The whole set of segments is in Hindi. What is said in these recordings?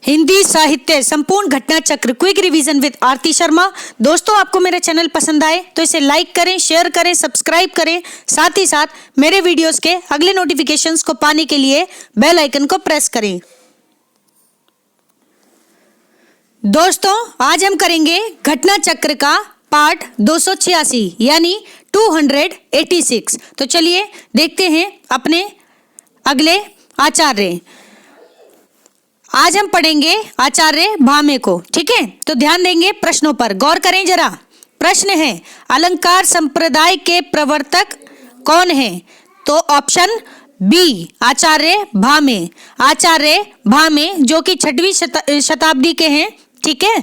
हिंदी साहित्य संपूर्ण घटना चक्र क्विक रिवीजन विद आरती शर्मा। दोस्तों, आपको मेरा चैनल पसंद आए तो इसे लाइक करें, शेयर करें, सब्सक्राइब करें। साथ ही साथ मेरे वीडियोस के अगले नोटिफिकेशंस को पाने के लिए बेल आइकन को प्रेस करें। दोस्तों, आज हम करेंगे घटना चक्र का पार्ट 286 यानी 286। तो चलिए देखते हैं अपने अगले आचार्य। आज हम पढ़ेंगे आचार्य भामे को। ठीक है, तो ध्यान देंगे प्रश्नों पर, गौर करें जरा। प्रश्न है, अलंकार संप्रदाय के प्रवर्तक कौन है? तो ऑप्शन बी आचार्य भामे। आचार्य भामे जो कि 6वीं शताब्दी के हैं। ठीक है,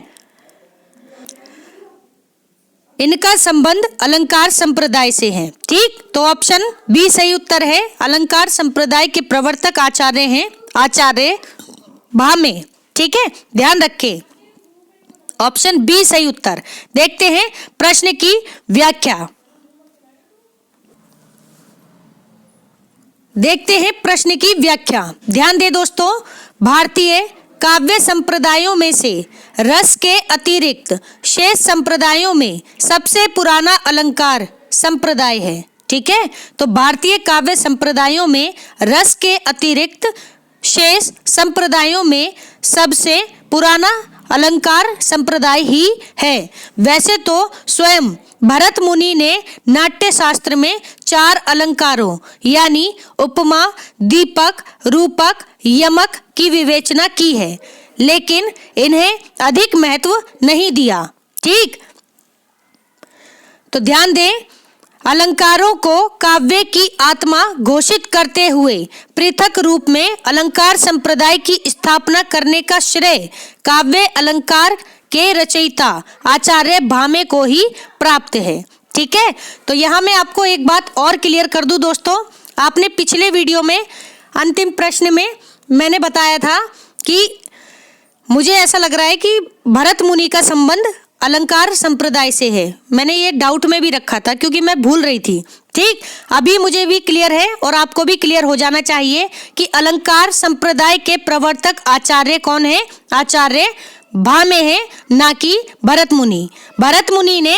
इनका संबंध अलंकार संप्रदाय से है। ठीक, तो ऑप्शन बी सही उत्तर है। अलंकार संप्रदाय के प्रवर्तक आचार्य हैं आचार्य भामे। ठीक है, ध्यान रखें, ऑप्शन बी सही उत्तर। देखते हैं प्रश्न की व्याख्या। देखते हैं प्रश्न की व्याख्या। ध्यान दे दोस्तों, भारतीय काव्य संप्रदायों में से रस के अतिरिक्त शेष संप्रदायों में सबसे पुराना अलंकार संप्रदाय है। ठीक है, तो भारतीय काव्य संप्रदायों में रस के अतिरिक्त शेष संप्रदायों में सबसे पुराना अलंकार संप्रदाय ही है। वैसे तो स्वयं भरत मुनि ने नाट्य शास्त्र में 4 अलंकारों यानी उपमा, दीपक, रूपक, यमक की विवेचना की है, लेकिन इन्हें अधिक महत्व नहीं दिया। ठीक, तो ध्यान दें, अलंकारों को काव्य की आत्मा घोषित करते हुए पृथक रूप में अलंकार संप्रदाय की स्थापना करने का श्रेय काव्य अलंकार के रचयिता आचार्य भामे को ही प्राप्त है। ठीक है, तो यहाँ मैं आपको एक बात और क्लियर कर दूं दोस्तों। आपने पिछले वीडियो में अंतिम प्रश्न में मैंने बताया था कि मुझे ऐसा लग रहा है कि भरत मुनि का संबंध अलंकार संप्रदाय से है। मैंने ये डाउट में भी रखा था क्योंकि मैं भूल रही थी। ठीक, अभी मुझे भी क्लियर है और आपको भी क्लियर हो जाना चाहिए कि अलंकार संप्रदाय के प्रवर्तक आचार्य कौन है? आचार्य भामे है, ना कि भरत मुनि। भरत मुनि ने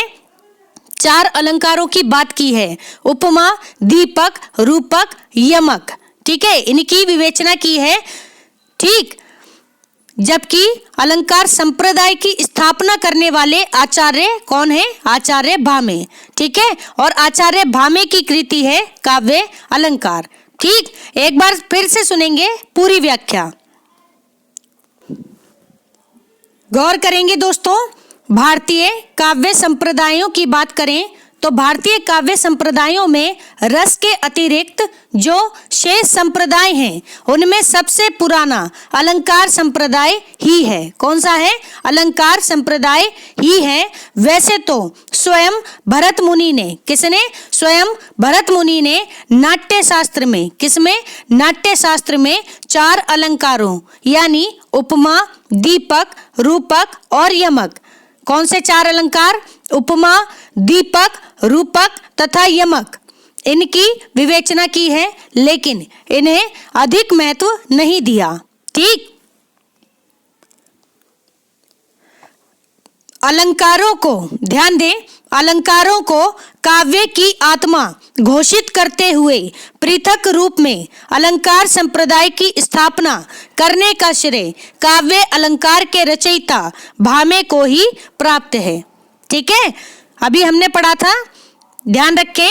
4 अलंकारों की बात की है, उपमा, दीपक, रूपक, यमक। ठीक है, इनकी विवेचना की है। ठीक, जबकि अलंकार संप्रदाय की स्थापना करने वाले आचार्य कौन है? आचार्य भामे। ठीक है, और आचार्य भामे की कृति है काव्य अलंकार। ठीक, एक बार फिर से सुनेंगे पूरी व्याख्या, गौर करेंगे दोस्तों। भारतीय काव्य संप्रदायों की बात करें तो भारतीय काव्य संप्रदायों में रस के अतिरिक्त जो शेष संप्रदाय हैं उनमें सबसे पुराना अलंकार संप्रदाय ही है। कौन सा है? अलंकार संप्रदाय ही है। वैसे तो स्वयं भरत मुनि ने, किसने? स्वयं भरत मुनि ने नाट्य शास्त्र में, किसमें? नाट्य शास्त्र में 4 अलंकारों यानी उपमा, दीपक, रूपक और यमक। कौन से 4 अलंकार? उपमा, दीपक, रूपक तथा यमक, इनकी विवेचना की है, लेकिन इन्हें अधिक महत्व नहीं दिया। ठीक, अलंकारों को ध्यान दें, अलंकारों को काव्य की आत्मा घोषित करते हुए पृथक रूप में अलंकार संप्रदाय की स्थापना करने का श्रेय काव्य अलंकार के रचयिता भामे को ही प्राप्त है। ठीक है, अभी हमने पढ़ा था, ध्यान रखें,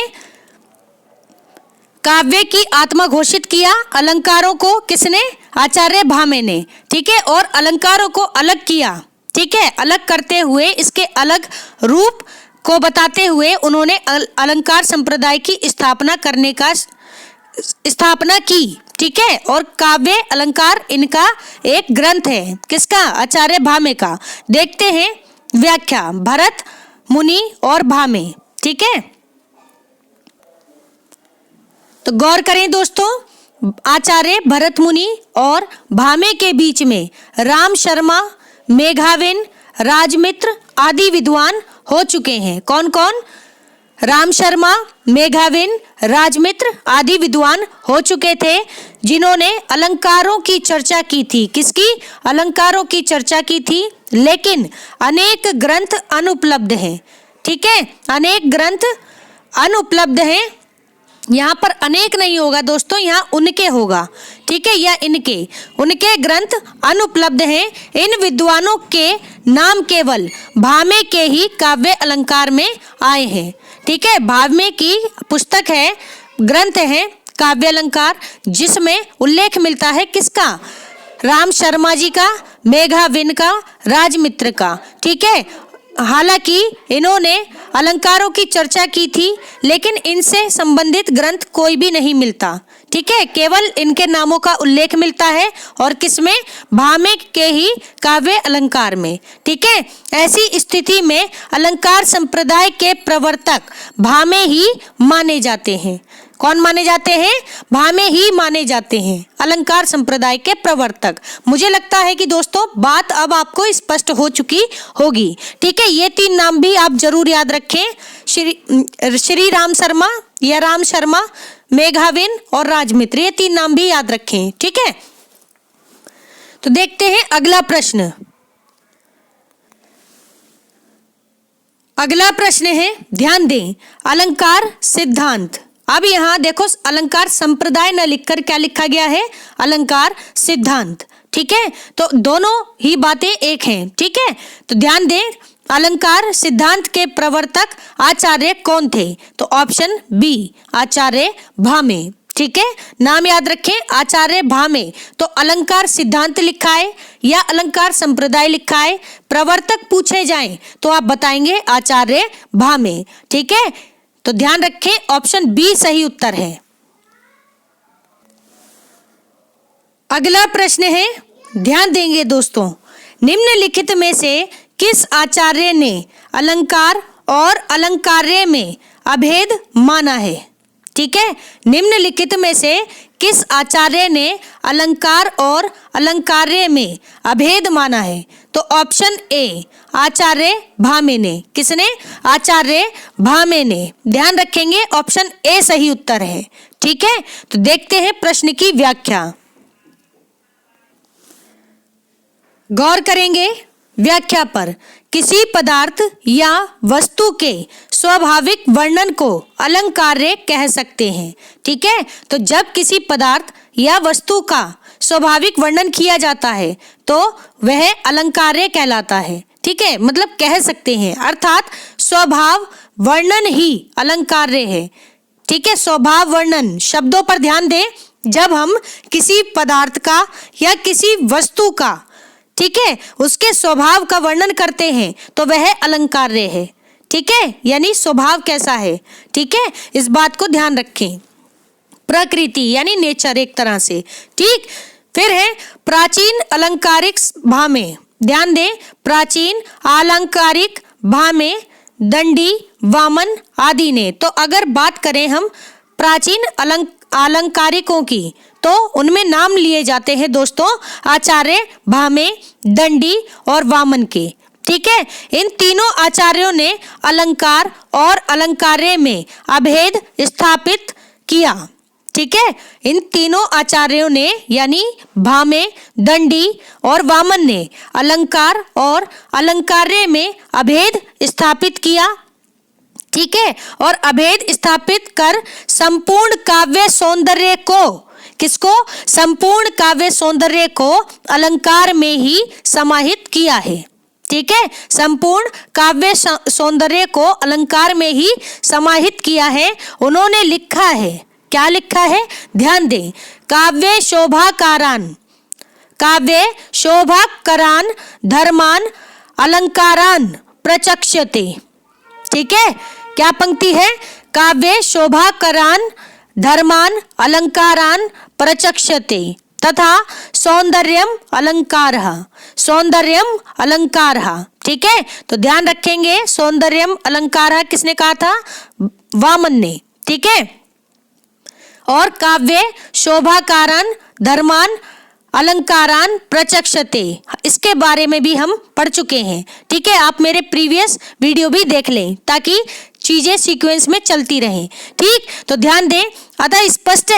काव्य की आत्मा घोषित किया अलंकारों को किसने? आचार्य भामे ने। ठीक है, और अलंकारों को अलग किया। ठीक है, अलग करते हुए, इसके अलग रूप को बताते हुए उन्होंने अलंकार संप्रदाय की स्थापना की। ठीक है, और काव्य अलंकार इनका एक ग्रंथ है। किसका? आचार्य भामे का। देखते हैं व्याख्या, भरत मुनि और भामे। ठीक है, तो गौर करें दोस्तों, आचार्य भरत मुनि और भामे के बीच में राम शर्मा, मेघाविन, राजमित्र आदि विद्वान हो चुके हैं। कौन कौन? राम शर्मा, मेघाविन, राजमित्र आदि विद्वान हो चुके थे जिन्होंने अलंकारों की चर्चा की थी। किसकी? अलंकारों की चर्चा की थी। लेकिन अनेक ग्रंथ अनुपलब्ध हैं। ठीक है, अनेक ग्रंथ अनुपलब्ध हैं। यहाँ पर अनेक नहीं होगा दोस्तों, यहाँ उनके होगा। ठीक है, या उनके ग्रंथ अनुपलब्ध हैं। इन विद्वानों के नाम केवल भामे के ही काव्य अलंकार में आए हैं। ठीक है, भावे की पुस्तक है, ग्रंथ है काव्य अलंकार, जिसमें उल्लेख मिलता है किसका? राम शर्मा जी का, मेघाविन का, राजमित्र का। ठीक है, हालांकि इन्होंने अलंकारों की चर्चा की थी, लेकिन इनसे संबंधित ग्रंथ कोई भी नहीं मिलता। ठीक है, केवल इनके नामों का उल्लेख मिलता है, और किसमें? भामे के ही काव्य अलंकार में। ठीक है, ऐसी स्थिति में अलंकार संप्रदाय के प्रवर्तक भामे ही माने जाते हैं। कौन माने जाते हैं? भामे ही माने जाते हैं, अलंकार संप्रदाय के प्रवर्तक। मुझे लगता है कि दोस्तों बात अब आपको स्पष्ट हो चुकी होगी। ठीक है, ये 3 नाम भी आप जरूर याद रखें, श्री राम शर्मा या राम शर्मा, मेघाविन और राजमित्र, ये 3 नाम भी याद रखें। ठीक है, तो देखते हैं अगला प्रश्न। अगला प्रश्न है, ध्यान दें, अलंकार सिद्धांत। अब यहाँ देखो, अलंकार संप्रदाय न लिखकर क्या लिखा गया है? अलंकार सिद्धांत। ठीक है, तो दोनों ही बातें एक हैं। ठीक है, तो ध्यान दें, अलंकार सिद्धांत के प्रवर्तक आचार्य कौन थे? तो ऑप्शन बी, आचार्य भामे। ठीक है, नाम याद रखें, आचार्य भामे। तो अलंकार सिद्धांत लिखा है या अलंकार संप्रदाय लिखा है? प्रवर्तक पूछे जाएं तो आप बताएंगे आचार्य भामे। ठीक है, तो ध्यान रखें, ऑप्शन बी सही उत्तर है। अगला प्रश्न है, ध्यान देंगे दोस्तों, निम्नलिखित में से किस आचार्य ने अलंकार और अलंकार्य में अभेद माना है? ठीक है, निम्नलिखित में से किस आचार्य ने अलंकार और अलंकार्य में अभेद माना है? तो ऑप्शन ए, आचार्य भामे ने। किसने? आचार्य भामे ने। ध्यान रखेंगे, ऑप्शन ए सही उत्तर है। ठीक है, तो देखते हैं प्रश्न की व्याख्या। गौर करेंगे व्याख्या पर। किसी पदार्थ या वस्तु के स्वाभाविक वर्णन को अलंकार्य कह सकते हैं। ठीक है, तो जब किसी पदार्थ या वस्तु का स्वाभाविक वर्णन किया जाता है तो वह अलंकार्य कहलाता है। ठीक है, मतलब कह सकते हैं, अर्थात स्वभाव वर्णन ही अलंकार्य है। ठीक है, स्वभाव वर्णन शब्दों पर ध्यान दें। जब हम किसी पदार्थ का या किसी वस्तु का, ठीक है, उसके स्वभाव का वर्णन करते हैं तो वह अलंकार्य है। ठीक है, यानी स्वभाव कैसा है। ठीक है, इस बात को ध्यान रखें। प्रकृति यानी नेचर एक तरह से। ठीक, फिर है प्राचीन अलंकारिक भामे। ध्यान दें, प्राचीन अलंकारिक भामे, दंडी, वामन आदि ने। तो अगर बात करें हम प्राचीन अलंकारिकों की, तो उनमें नाम लिए जाते हैं दोस्तों आचार्य भामे, दंडी और वामन के। ठीक है, इन तीनों आचार्यों ने अलंकार और अलंकार्य में अभेद स्थापित किया। ठीक है, इन तीनों आचार्यों ने यानी भामे, दंडी और वामन ने अलंकार और अलंकार्य में अभेद स्थापित किया। ठीक है, और अभेद स्थापित कर संपूर्ण काव्य सौंदर्य को, किसको? संपूर्ण काव्य सौंदर्य को अलंकार में ही समाहित किया है। ठीक है, संपूर्ण काव्य सौंदर्य को अलंकार में ही समाहित किया है। उन्होंने लिखा है, क्या लिखा है? ध्यान दें, काव्य शोभाकरान धर्मान अलंकारान प्रचक्षते। ठीक है, क्या पंक्ति है? काव्य शोभाकरान धर्मान अलंकारान प्रचक्षते तथा सौंदर्यम अलंकारः। ठीक है, तो ध्यान रखेंगे, सौंदर्यम अलंकारः किसने कहा था? वामन ने। ठीक है, और काव्य शोभाकारान धर्मान अलंकारान प्रचक्षते, इसके बारे में भी हम पढ़ चुके हैं। ठीक है, आप मेरे प्रीवियस वीडियो भी देख लें ताकि चीजें सीक्वेंस में चलती रहें। ठीक, तो ध्यान दें, अतः स्पष्ट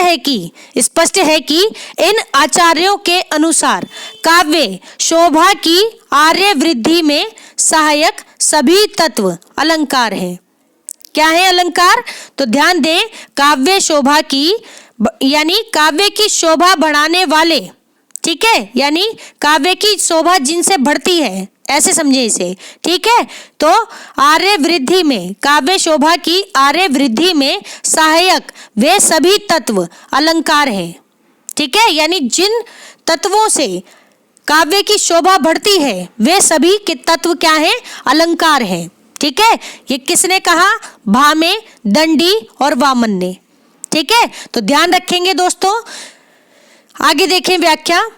है कि इन आचार्यों के अनुसार काव्य शोभा की आर्य वृद्धि में सहायक सभी तत्व अलंकार हैं। क्या है अलंकार? तो ध्यान दें, काव्य शोभा की यानी काव्य की शोभा बढ़ाने वाले, ठीक है, यानी काव्य की शोभा जिनसे बढ़ती है, ऐसे समझे इसे। ठीक है, तो आर्य वृद्धि में, काव्य शोभा की आर्य वृद्धि में सहायक वे सभी तत्व अलंकार हैं। ठीक है, यानी जिन तत्वों से काव्य की शोभा बढ़ती है वे सभी के तत्व क्या हैं? अलंकार हैं। ठीक है, ये किसने कहा? भामे, दंडी और वामन ने। ठीक है, तो ध्यान रखेंगे दोस्तों। आगे देखें व्याख्या।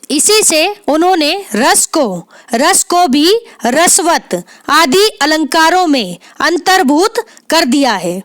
इसी से उन्होंने रस को भी रसवत आदि अलंकारों में अंतर्भूत कर दिया है।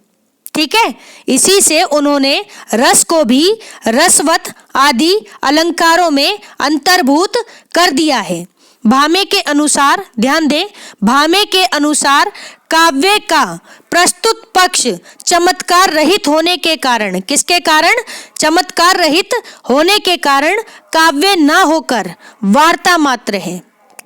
ठीक है, इसी से उन्होंने रस को भी रसवत आदि अलंकारों में अंतर्भूत कर दिया है। भामे के अनुसार, ध्यान दें, भामे के अनुसार काव्य का प्रस्तुत पक्ष चमत्कार रहित होने के कारण, किसके कारण? चमत्कार रहित होने के कारण काव्य ना होकर वार्ता मात्र है।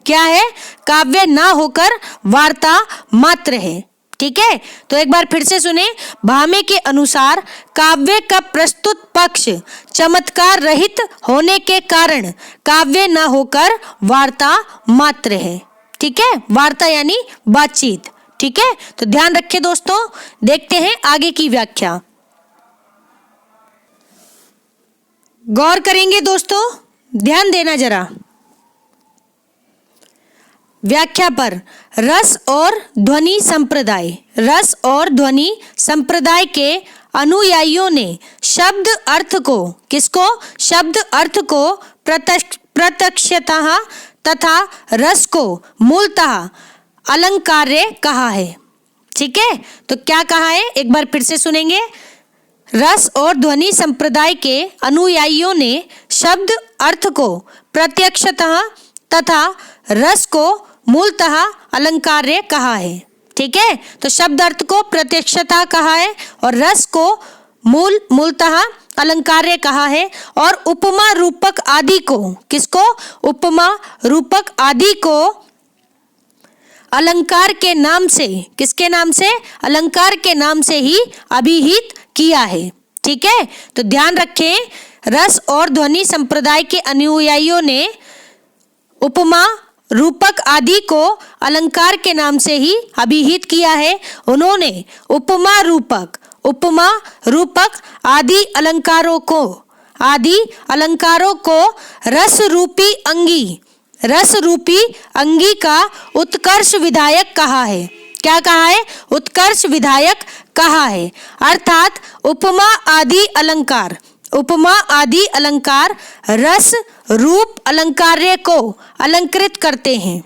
क्या है? काव्य ना होकर वार्ता मात्र है। ठीक है, तो एक बार फिर से सुने। भामे के अनुसार काव्य का प्रस्तुत पक्ष चमत्कार रहित होने के कारण काव्य न होकर वार्ता मात्र है। ठीक है, वार्ता यानी बातचीत। ठीक है, तो ध्यान रखें दोस्तों। देखते हैं आगे की व्याख्या। गौर करेंगे दोस्तों, ध्यान देना जरा व्याख्या पर। रस और ध्वनि संप्रदाय के अनुयायियों ने शब्द अर्थ को, किसको? शब्द अर्थ को प्रत्यक्षतः तथा रस को मूलतः अलंकार्य कहा है। ठीक है, तो क्या कहा है? एक बार फिर से सुनेंगे। रस और ध्वनि संप्रदाय के अनुयायियों ने शब्द अर्थ को प्रत्यक्षतः तथा रस को मूलतः अलंकार्य कहा है। ठीक है, तो शब्द अर्थ को प्रत्यक्षता कहा है और रस को मूलतः अलंकार्य कहा है। और उपमा रूपक आदि को, किसको? उपमा रूपक आदि को अलंकार के नाम से, किसके नाम से? अलंकार के नाम से ही अभिहित किया है। ठीक है, तो ध्यान रखें, रस और ध्वनि संप्रदाय के अनुयायियों ने उपमा रूपक आदि को अलंकार के नाम से ही अभिहित किया है। उन्होंने उपमा रूपक आदि अलंकारों को रस रूपी अंगी का उत्कर्ष विधायक कहा है। क्या कहा है? उत्कर्ष विधायक कहा है। अर्थात उपमा आदि अलंकार रस रूप अलंकार्य को अलंकृत करते हैं।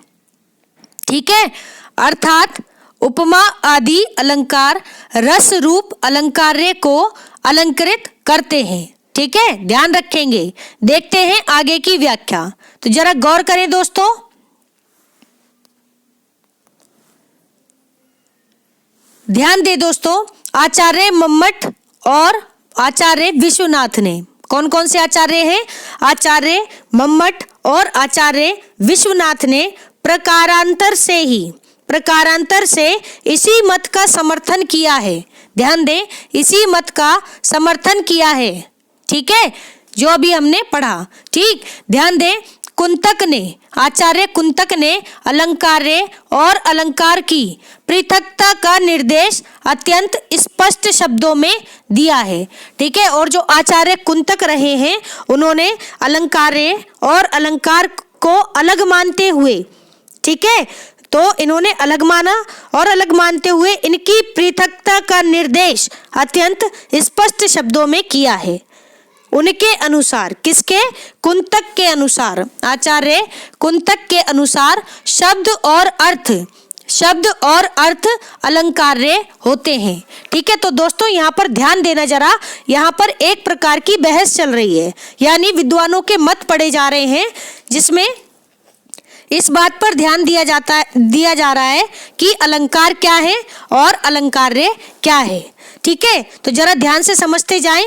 ठीक है, अर्थात उपमा आदि अलंकार रस रूप अलंकार्य को अलंकृत करते हैं। ठीक है, ध्यान रखेंगे। देखते हैं आगे की व्याख्या। तो जरा गौर करें दोस्तों। ध्यान दे दोस्तों, आचार्य मम्मट और आचार्य विश्वनाथ ने, कौन कौन से आचार्य हैं? आचार्य मम्मट और आचार्य विश्वनाथ ने प्रकारांतर से इसी मत का समर्थन किया है। ध्यान दें, इसी मत का समर्थन किया है। ठीक है, जो अभी हमने पढ़ा। ठीक, ध्यान दें, आचार्य कुंतक ने अलंकार्य और अलंकार की पृथकता का निर्देश अत्यंत स्पष्ट शब्दों में दिया है। ठीक है, और जो आचार्य कुंतक रहे हैं उन्होंने अलंकार्य और अलंकार को अलग मानते हुए, ठीक है, तो इन्होंने अलग माना और अलग मानते हुए इनकी पृथकता का निर्देश अत्यंत स्पष्ट शब्दों में किया है। उनके अनुसार, किसके? कुंतक के अनुसार, आचार्य कुंतक के अनुसार शब्द और अर्थ अलंकार्य होते हैं। ठीक है, तो दोस्तों यहाँ पर ध्यान देना जरा। यहाँ पर एक प्रकार की बहस चल रही है, यानी विद्वानों के मत पढ़े जा रहे हैं, जिसमें इस बात पर ध्यान दिया जा रहा है कि अलंकार क्या है और अलंकार्य क्या है। ठीक है, तो जरा ध्यान से समझते जाएं,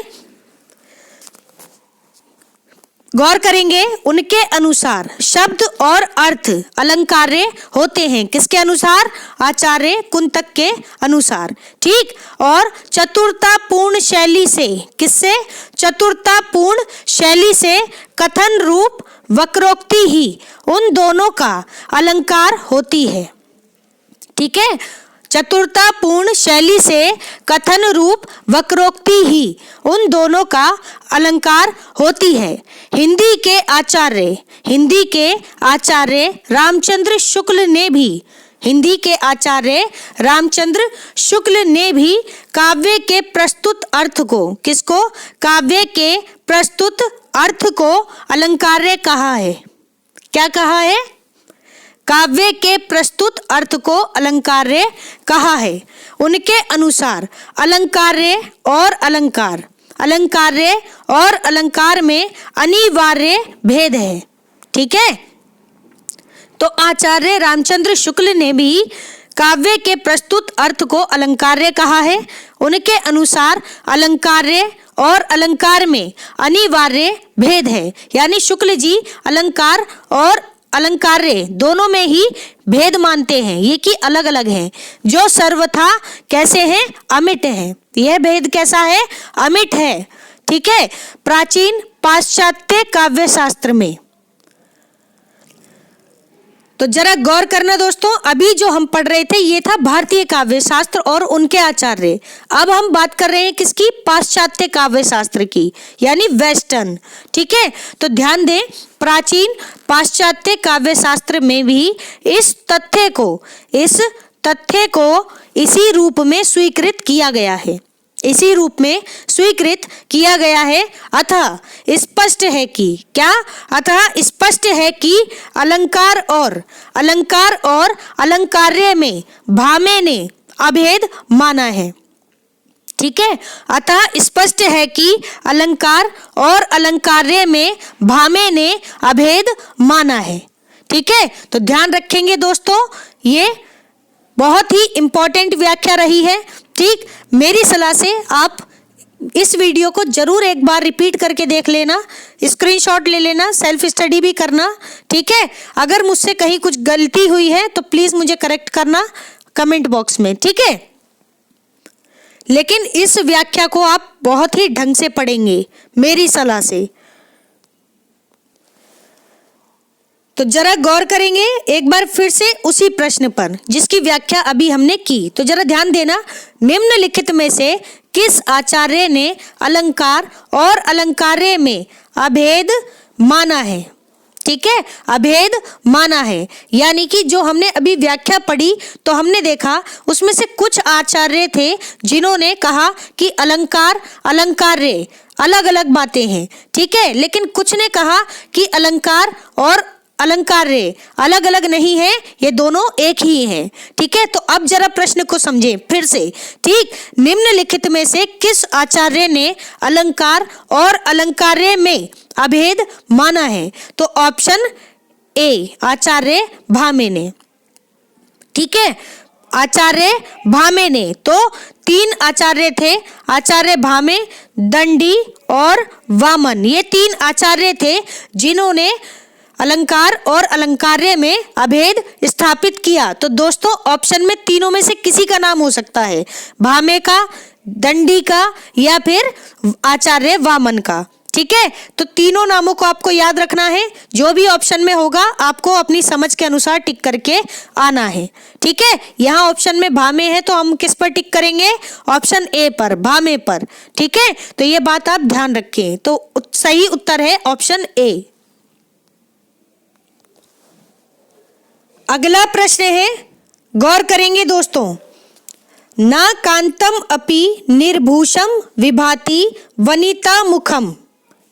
गौर करेंगे। उनके अनुसार शब्द और अर्थ अलंकार्य होते हैं। किसके अनुसार? आचार्य कुंतक के अनुसार। ठीक, और चतुरतापूर्ण शैली से, किससे? चतुरतापूर्ण शैली से कथन रूप वक्रोक्ति ही उन दोनों का अलंकार होती है। ठीक है, चतुरतापूर्ण शैली से कथन रूप वक्रोक्ति ही उन दोनों का अलंकार होती है। हिंदी के आचार्य रामचंद्र शुक्ल ने भी काव्य के प्रस्तुत अर्थ को, किसको? काव्य के प्रस्तुत अर्थ को अलंकार्य कहा है। क्या कहा है? काव्य के प्रस्तुत अर्थ को अलंकार्य कहा है। उनके अनुसार अलंकार्य और अलंकार में अनिवार्य भेद है। ठीक है, तो आचार्य रामचंद्र शुक्ल ने भी काव्य के प्रस्तुत अर्थ को अलंकार्य कहा है। उनके अनुसार अलंकार्य और अलंकार में अनिवार्य भेद है, यानी शुक्ल जी अलंकार और अलंकार्य दोनों में ही भेद मानते हैं, ये कि अलग अलग हैं, जो सर्वथा कैसे हैं? अमिट हैं। यह भेद कैसा है? अमिट है। ठीक है, प्राचीन पाश्चात्य काव्य शास्त्र में। तो जरा गौर करना दोस्तों, अभी जो हम पढ़ रहे थे ये था भारतीय काव्य शास्त्र और उनके आचार्य। अब हम बात कर रहे हैं किसकी? पाश्चात्य काव्य शास्त्र की, यानी वेस्टर्न। ठीक है, तो ध्यान दें, प्राचीन पाश्चात्य काव्य शास्त्र में भी इस तथ्य को इसी रूप में स्वीकृत किया गया है। अतः स्पष्ट है कि अलंकार और अलंकार्य में भामे ने अभेद माना है। ठीक है, अतः स्पष्ट है कि अलंकार और अलंकार्य में भामे ने अभेद माना है। ठीक है, तो ध्यान रखेंगे दोस्तों, ये बहुत ही इंपॉर्टेंट व्याख्या रही है। ठीक, मेरी सलाह से आप इस वीडियो को जरूर एक बार रिपीट करके देख लेना, स्क्रीनशॉट ले लेना, सेल्फ स्टडी भी करना। ठीक है, अगर मुझसे कहीं कुछ गलती हुई है तो प्लीज मुझे करेक्ट करना कमेंट बॉक्स में। ठीक है, लेकिन इस व्याख्या को आप बहुत ही ढंग से पढ़ेंगे मेरी सलाह से। तो जरा गौर करेंगे एक बार फिर से उसी प्रश्न पर जिसकी व्याख्या अभी हमने की। तो जरा ध्यान देना, निम्नलिखित में से किस आचार्य ने अलंकार और अलंकार्य में अभेद माना है? ठीक है, अभेद माना है, यानी कि जो हमने अभी व्याख्या पढ़ी तो हमने देखा उसमें से कुछ आचार्य थे जिन्होंने कहा कि अलंकार अलंकार्य अलग अलग बातें हैं। ठीक है, लेकिन कुछ ने कहा कि अलंकार और अलंकार्य अलग अलग नहीं है, ये दोनों एक ही हैं। ठीक है, तो अब जरा प्रश्न को समझें फिर से। ठीक, निम्नलिखित में से किस आचार्य ने अलंकार और अलंकार्य में अभेद माना है? तो ऑप्शन ए, आचार्य भामे ने। ठीक है, आचार्य भामे ने। तो तीन आचार्य थे, आचार्य भामे, दंडी और वामन। ये तीन आचार्य थे जिन्होंने अलंकार और अलंकार्य में अभेद स्थापित किया। तो दोस्तों ऑप्शन में तीनों में से किसी का नाम हो सकता है, भामे का, दंडी का या फिर आचार्य वामन का। ठीक है, तो तीनों नामों को आपको याद रखना है, जो भी ऑप्शन में होगा आपको अपनी समझ के अनुसार टिक करके आना है। ठीक है, यहाँ ऑप्शन में भामे है तो हम किस पर टिक करेंगे? ऑप्शन ए पर, भामे पर। ठीक है, तो ये बात आप ध्यान रखें। तो सही उत्तर है ऑप्शन ए। अगला प्रश्न है, गौर करेंगे दोस्तों, ना कांतम अपि निर्भूषम विभाति वनिता मुखम।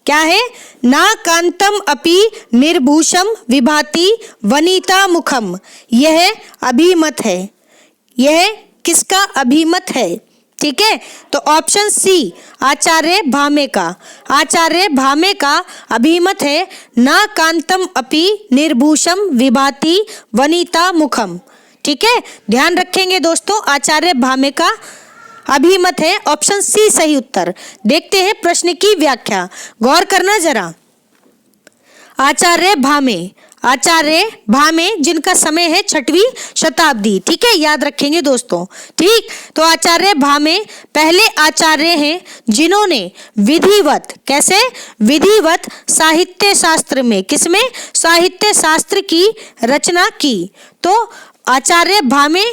क्या है? ना कांतम अपि निर्भूषम विभाति वनिता मुखम। यह अभिमत है। यह किसका अभिमत है? ठीक है, तो ऑप्शन सी आचार्य भामे का। आचार्य भामे का अभिमत है न कांतम अपि निर्भूषम विभाति वनिता मुखम। ठीक है, ध्यान रखेंगे दोस्तों, आचार्य भामे का अभिमत है, ऑप्शन सी सही उत्तर। देखते हैं प्रश्न की व्याख्या, गौर करना जरा। आचार्य भामे जिनका समय है 6वीं शताब्दी। ठीक है, याद रखेंगे दोस्तों। ठीक, तो आचार्य भामे पहले आचार्य हैं जिन्होंने विधिवत, कैसे विधिवत साहित्य शास्त्र में, किसमें, साहित्य शास्त्र की रचना की। तो आचार्य भामे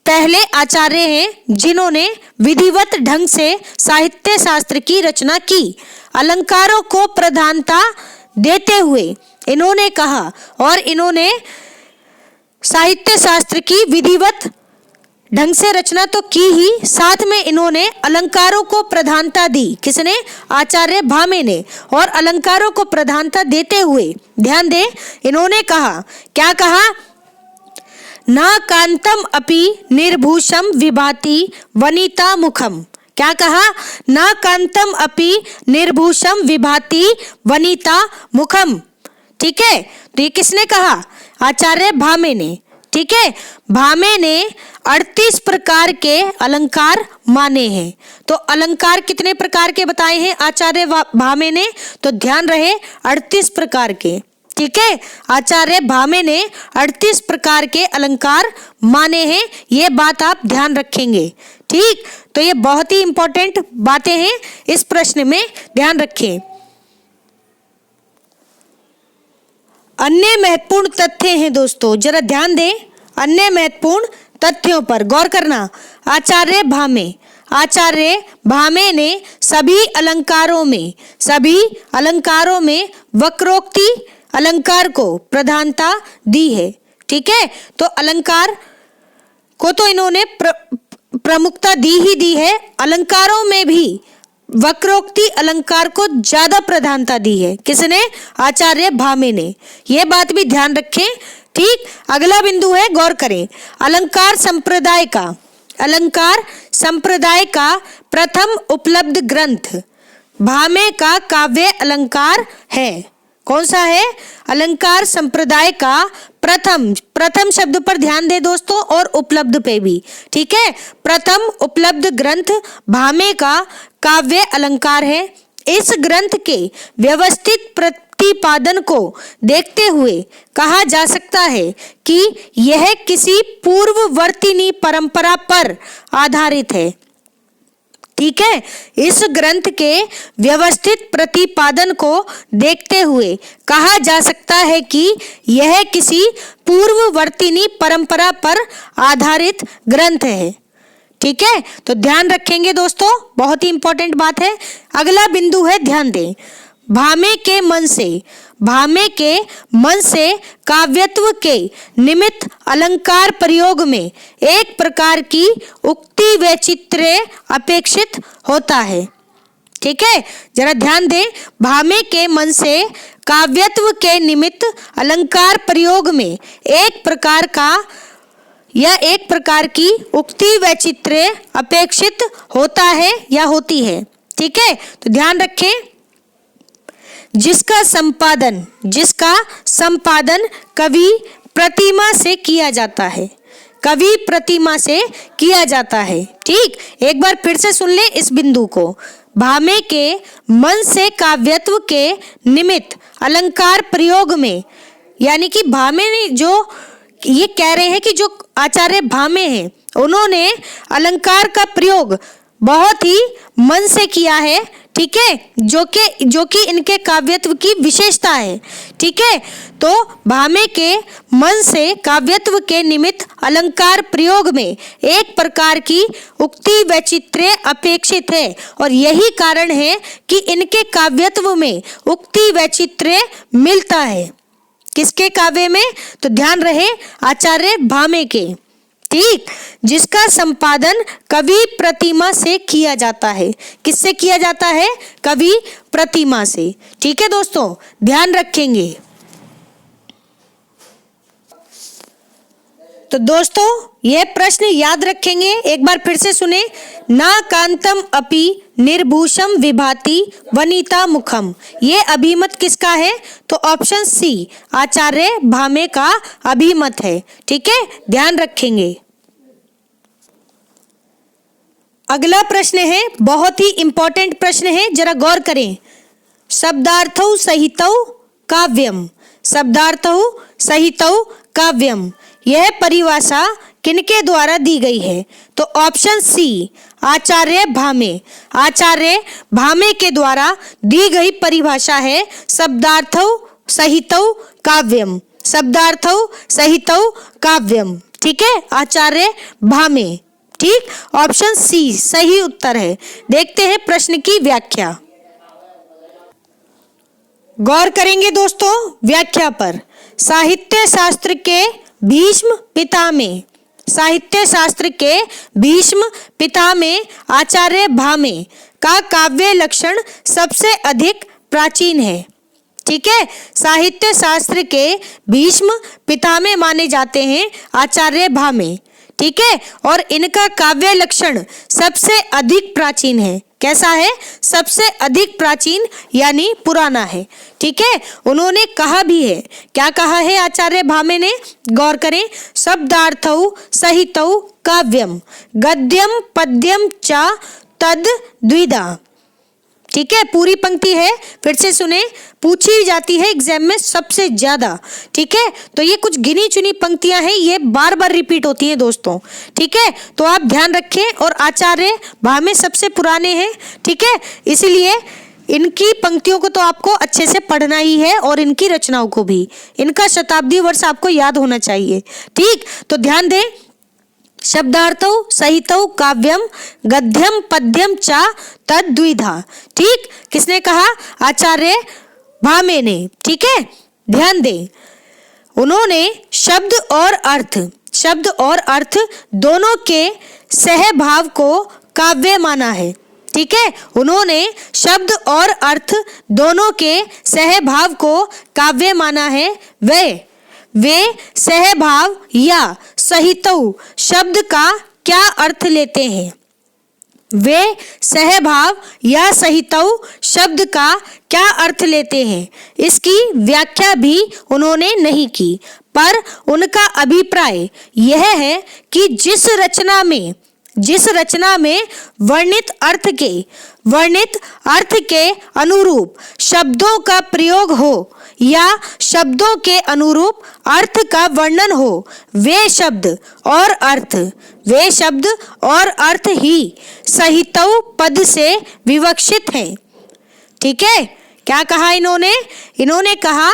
पहले आचार्य हैं जिन्होंने विधिवत ढंग से साहित्य शास्त्र की रचना की। अलंकारों को प्रधानता देते हुए इन्होंने कहा, और इन्होंने साहित्य शास्त्र की विधिवत ढंग से रचना तो की ही, साथ में इन्होंने अलंकारों को प्रधानता दी। किसने, आचार्य भामे ने। और अलंकारों को प्रधानता देते हुए, ध्यान दें, इन्होंने कहा, क्या कहा, न कांतम अपि निर्भूषम विभाति वनिता मुखम। क्या कहा, न कांतम अपि निर्भूषम विभाति वनिता मुखम। ठीक है, तो ये किसने कहा, आचार्य भामे ने। ठीक है, भामे ने 38 प्रकार के अलंकार माने हैं। तो अलंकार कितने प्रकार के बताए हैं आचार्य भामे ने, तो ध्यान रहे 38 प्रकार के। ठीक है, आचार्य भामे ने 38 प्रकार के अलंकार माने हैं, ये बात आप ध्यान रखेंगे। ठीक, तो ये बहुत ही इंपॉर्टेंट बातें हैं, इस प्रश्न में ध्यान रखें। अन्य महत्वपूर्ण तथ्य हैं दोस्तों, जरा ध्यान दें, अन्य महत्वपूर्ण तथ्यों पर गौर करना। आचार्य भामे ने सभी अलंकारों में वक्रोक्ति अलंकार को प्रधानता दी है। ठीक है, तो अलंकार को तो इन्होंने प्रमुखता दी ही दी है, अलंकारों में भी वक्रोक्ति अलंकार को ज्यादा प्रधानता दी है। किसने, आचार्य भामे ने। यह बात भी ध्यान रखें। ठीक, अगला बिंदु है, गौर करें, अलंकार संप्रदाय का प्रथम उपलब्ध ग्रंथ भामे का काव्य अलंकार है। कौन सा है, अलंकार संप्रदाय का प्रथम शब्द पर ध्यान दे दोस्तों, और उपलब्ध पे भी। ठीक है, प्रथम उपलब्ध ग्रंथ भामे का काव्य अलंकार है। इस ग्रंथ के व्यवस्थित प्रतिपादन को देखते हुए कहा जा सकता है कि यह किसी पूर्ववर्तीनी परंपरा पर आधारित है। ठीक है, इस ग्रंथ के व्यवस्थित प्रतिपादन को देखते हुए कहा जा सकता है कि यह किसी पूर्ववर्तीनी परंपरा पर आधारित ग्रंथ है। ठीक है, तो ध्यान रखेंगे दोस्तों, बहुत ही इंपॉर्टेंट बात है। अगला बिंदु है, ध्यान दें, भामे के मन से काव्यत्व के निमित्त अलंकार प्रयोग में एक प्रकार की उक्ति वैचित्र्य अपेक्षित होता है। ठीक है, जरा ध्यान दें, भामे के मन से काव्यत्व के निमित्त अलंकार प्रयोग में एक प्रकार की उक्ति वैचित्र्य अपेक्षित होता है या होती है। ठीक है, तो ध्यान रखें, जिसका संपादन कवि प्रतिमा से किया जाता है। ठीक, एक बार फिर से सुन ले इस बिंदु को, भामे के मन से काव्यत्व के निमित्त अलंकार प्रयोग में, यानी कि भामे ने जो ये कह रहे हैं कि जो आचार्य भामे हैं उन्होंने अलंकार का प्रयोग बहुत ही मन से किया है। ठीक है, जो कि इनके काव्यत्व की विशेषता है। ठीक है, तो भामे के मन से काव्यत्व के निमित्त अलंकार प्रयोग में एक प्रकार की उक्ति वैचित्र्य अपेक्षित है, और यही कारण है कि इनके काव्यत्व में उक्ति वैचित्र्य मिलता है। किसके काव्य में, तो ध्यान रहे, आचार्य भामे के। ठीक, जिसका संपादन कवि प्रतिमा से किया जाता है। किससे किया जाता है, कवि प्रतिमा से। ठीक है दोस्तों, ध्यान रखेंगे। तो दोस्तों यह प्रश्न याद रखेंगे, एक बार फिर से सुने। ना कांतम अपि निर्भूषम विभाति वनिता मुखम, ये अभिमत किसका है? तो ऑप्शन सी आचार्य भामे का अभिमत है। ठीक है, ध्यान रखेंगे। अगला प्रश्न है, बहुत ही इंपॉर्टेंट प्रश्न है, जरा गौर करें। शब्दार्थौ सहितौ काव्यम, शब्दार्थौ सहितौ काव्यम, यह परिभाषा किनके द्वारा दी गई है? तो ऑप्शन सी आचार्य भामे, आचार्य भामे के द्वारा दी गई परिभाषा है शब्दार्थौ सहितौ काव्यम, शब्दार्थौ सहितौ काव्यम। ठीक है, आचार्य भामे। ठीक, ऑप्शन सी सही उत्तर है। देखते हैं प्रश्न की व्याख्या। गौर करेंगे दोस्तों व्याख्या पर। साहित्य शास्त्र के भीष्म पितामह, साहित्य शास्त्र के भीष्म पितामह आचार्य भामे का काव्य लक्षण सबसे अधिक प्राचीन है। ठीक है, साहित्य शास्त्र के भीष्म पितामह माने जाते हैं आचार्य भामे। ठीक है, और इनका काव्य लक्षण सबसे अधिक प्राचीन है। कैसा है? सबसे अधिक प्राचीन यानी पुराना है। ठीक है, उन्होंने कहा भी है, क्या कहा है आचार्य भामे ने? गौर करें। शब्दार्थौ सहितौ काव्यम गद्यम पद्यम च तद द्विधा। ठीक है, पूरी पंक्ति है, फिर से सुने, पूछी जाती है एग्जाम में सबसे ज्यादा। ठीक है, तो ये कुछ गिनी चुनी पंक्तियां हैं, ये बार बार रिपीट होती हैं दोस्तों। ठीक है, तो आप ध्यान रखें। और आचार्य भामे सबसे पुराने हैं। ठीक है, इसलिए इनकी पंक्तियों को तो आपको अच्छे से पढ़ना ही है और इनकी रचनाओं को भी। इनका शताब्दी वर्ष आपको याद होना चाहिए। ठीक, तो ध्यान दें। शब्दार्थौ सहितौ काव्यम गद्यम पद्यम च तद्विधा। ठीक, किसने कहा? आचार्य भामे ने। ठीक है, ध्यान दें। उन्होंने शब्द और अर्थ, शब्द और अर्थ दोनों के सहभाव को काव्य माना है। ठीक है, उन्होंने शब्द और अर्थ दोनों के सहभाव को काव्य माना है। वे सहभाव या सहितौ शब्द का क्या अर्थ लेते हैं? वे सहभाव या सहितौ शब्द का क्या अर्थ लेते हैं? इसकी व्याख्या भी उन्होंने नहीं की, पर उनका अभिप्राय यह है कि जिस रचना में वर्णित अर्थ के अनुरूप शब्दों का प्रयोग हो या शब्दों के अनुरूप अर्थ का वर्णन हो, वे शब्द और अर्थ ही सहितौ पद से विवक्षित हैं। ठीक है, क्या कहा इन्होंने? इन्होंने कहा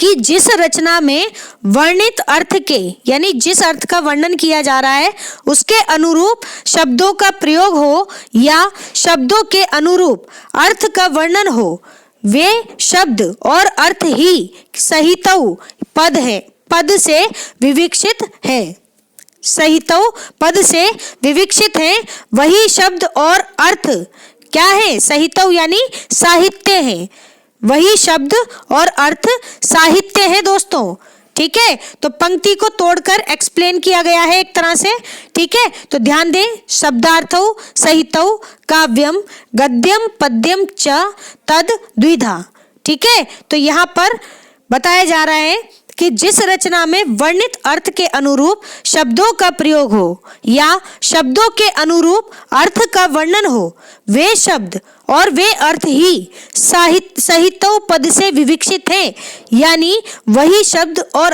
कि जिस रचना में वर्णित अर्थ के, यानी जिस अर्थ का वर्णन किया जा रहा है उसके अनुरूप शब्दों का प्रयोग हो या शब्दों के अनुरूप अर्थ का वर्णन हो, वे शब्द और अर्थ ही सहितौ पद से विवक्षित है। सहितौ पद से विवक्षित है, वही शब्द और अर्थ क्या है? सहितौ यानी साहित्य है, वही शब्द और अर्थ साहित्य है दोस्तों। ठीक है, तो पंक्ति को तोड़कर एक्सप्लेन किया गया है एक तरह से। ठीक है, तो ध्यान दें। शब्दार्थौ सहितौ काव्यम गद्यम पद्यम च तद द्विधा। ठीक है, तो यहाँ पर बताया जा रहा है कि जिस रचना में वर्णित अर्थ के अनुरूप शब्दों का प्रयोग हो या शब्दों के अनुरूप अर्थ का वर्णन हो, वे शब्द और वे अर्थ ही सहितौ पद से विवक्षित हैं, यानी वही शब्द और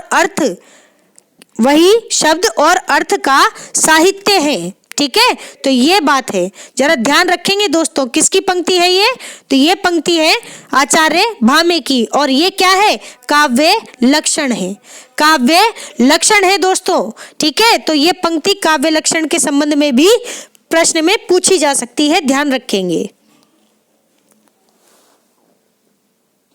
अर्थ का साहित्य है। ठीक है, तो ये बात है, जरा ध्यान रखेंगे दोस्तों। किसकी पंक्ति है ये? तो ये पंक्ति है आचार्य भामे की, और ये क्या है? काव्य लक्षण है, काव्य लक्षण है दोस्तों। ठीक है, तो ये पंक्ति काव्य लक्षण के संबंध में भी प्रश्न में पूछी जा सकती है, ध्यान रखेंगे।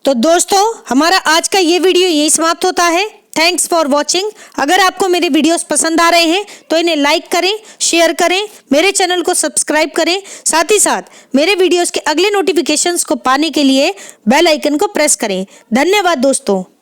तो दोस्तों हमारा आज का ये वीडियो यही समाप्त होता है। Thanks for watching. अगर आपको मेरे वीडियोस पसंद आ रहे हैं तो इन्हें लाइक करें, शेयर करें, मेरे चैनल को सब्सक्राइब करें। साथ ही साथ मेरे वीडियोस के अगले नोटिफिकेशंस को पाने के लिए बेल आइकन को प्रेस करें। धन्यवाद दोस्तों।